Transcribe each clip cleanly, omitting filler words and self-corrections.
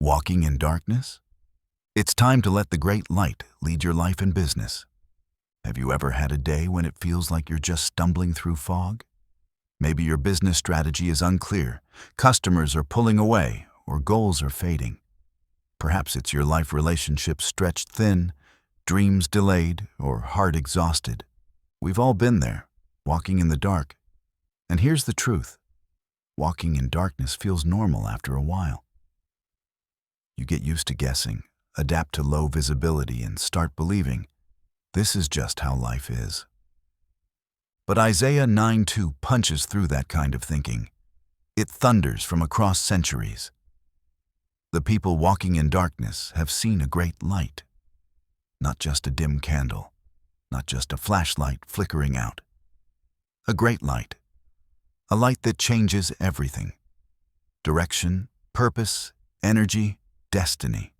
Walking in darkness? It's time to let the great light lead your life and business. Have you ever had a day when it feels like you're just stumbling through fog? Maybe your business strategy is unclear, customers are pulling away, or goals are fading. Perhaps it's your life relationships stretched thin, dreams delayed, or heart exhausted. We've all been there, walking in the dark. And here's the truth. Walking in darkness feels normal after a while. You get used to guessing, adapt to low visibility, and start believing this is just how life is. But Isaiah 9:2 punches through that kind of thinking. It thunders from across centuries. The people walking in darkness have seen a great light. Not just a dim candle, not just a flashlight flickering out. A great light. A light that changes everything. Direction, purpose, energy, destiny.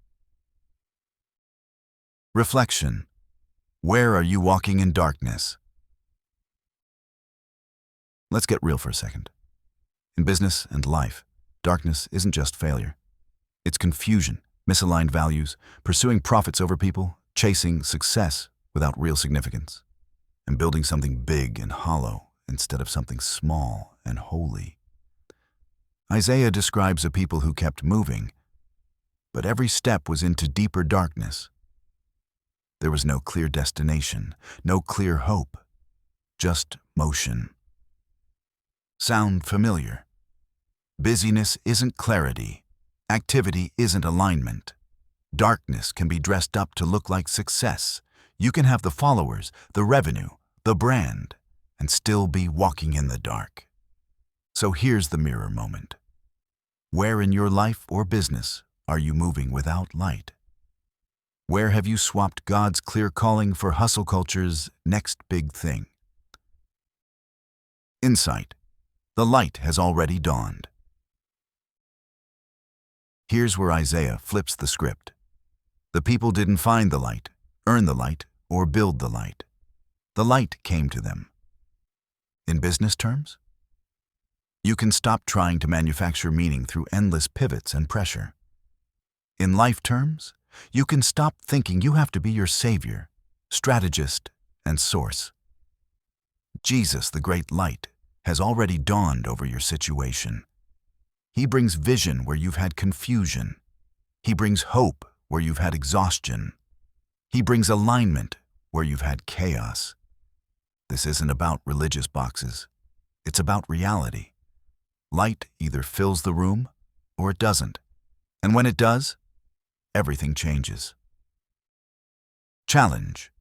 Reflection. Where are you walking in darkness? Let's get real for a second. In business and life, darkness isn't just failure. It's confusion, misaligned values, pursuing profits over people, chasing success without real significance, and building something big and hollow instead of something small and holy. Isaiah describes a people who kept moving, but every step was into deeper darkness. There was no clear destination, no clear hope, just motion. Sound familiar? Busyness isn't clarity. Activity isn't alignment. Darkness can be dressed up to look like success. You can have the followers, the revenue, the brand, and still be walking in the dark. So here's the mirror moment. Where in your life or business are you moving without light? Where have you swapped God's clear calling for hustle culture's next big thing? Insight. The light has already dawned. Here's where Isaiah flips the script. The people didn't find the light, earn the light, or build the light. The light came to them. In business terms, you can stop trying to manufacture meaning through endless pivots and pressure. In life terms, you can stop thinking you have to be your savior, strategist, and source. Jesus, the great light, has already dawned over your situation. He brings vision where you've had confusion. He brings hope where you've had exhaustion. He brings alignment where you've had chaos. This isn't about religious boxes. It's about reality. Light either fills the room or it doesn't. And when it does, everything changes. Challenge.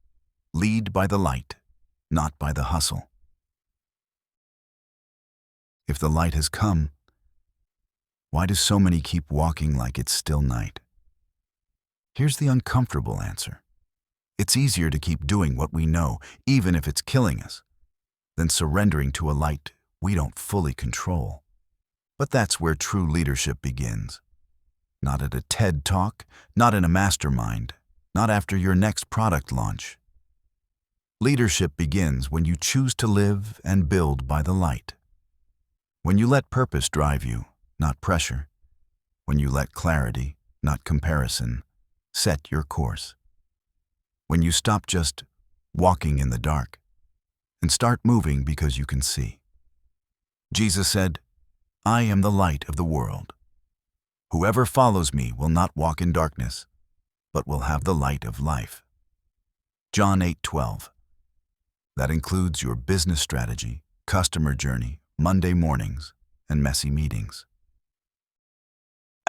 Lead by the light, not by the hustle. If the light has come, why do so many keep walking like it's still night? Here's the uncomfortable answer. It's easier to keep doing what we know, even if it's killing us, than surrendering to a light we don't fully control. But that's where true leadership begins. Not at a TED Talk, not in a mastermind, not after your next product launch. Leadership begins when you choose to live and build by the light. When you let purpose drive you, not pressure. When you let clarity, not comparison, set your course. When you stop just walking in the dark and start moving because you can see. Jesus said, "I am the light of the world. Whoever follows me will not walk in darkness, but will have the light of life." John 8:12. That includes your business strategy, customer journey, Monday mornings, and messy meetings.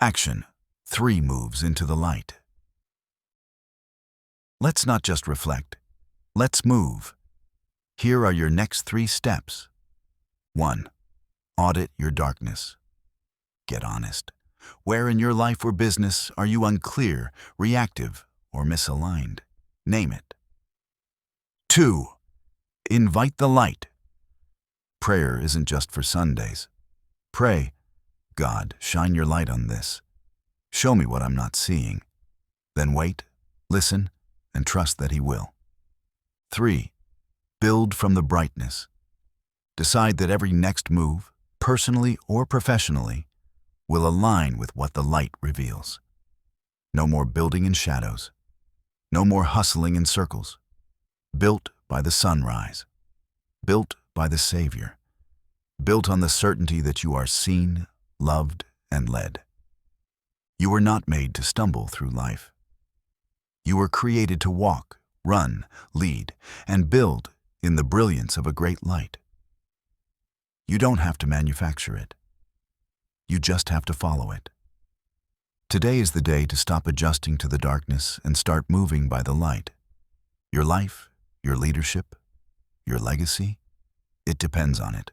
Action. 3 moves into the light. Let's not just reflect. Let's move. Here are your next 3 steps. 1. Audit your darkness. Get honest. Where in your life or business are you unclear, reactive, or misaligned? Name it. 2. Invite the light. Prayer isn't just for Sundays. Pray, "God, shine your light on this. Show me what I'm not seeing." Then wait, listen, and trust that He will. 3. Build from the brightness. Decide that every next move, personally or professionally, will align with what the light reveals. No more building in shadows. No more hustling in circles. Built by the sunrise. Built by the Savior. Built on the certainty that you are seen, loved, and led. You were not made to stumble through life. You were created to walk, run, lead, and build in the brilliance of a great light. You don't have to manufacture it. You just have to follow it. Today is the day to stop adjusting to the darkness and start moving by the light. Your life, your leadership, your legacy, it depends on it.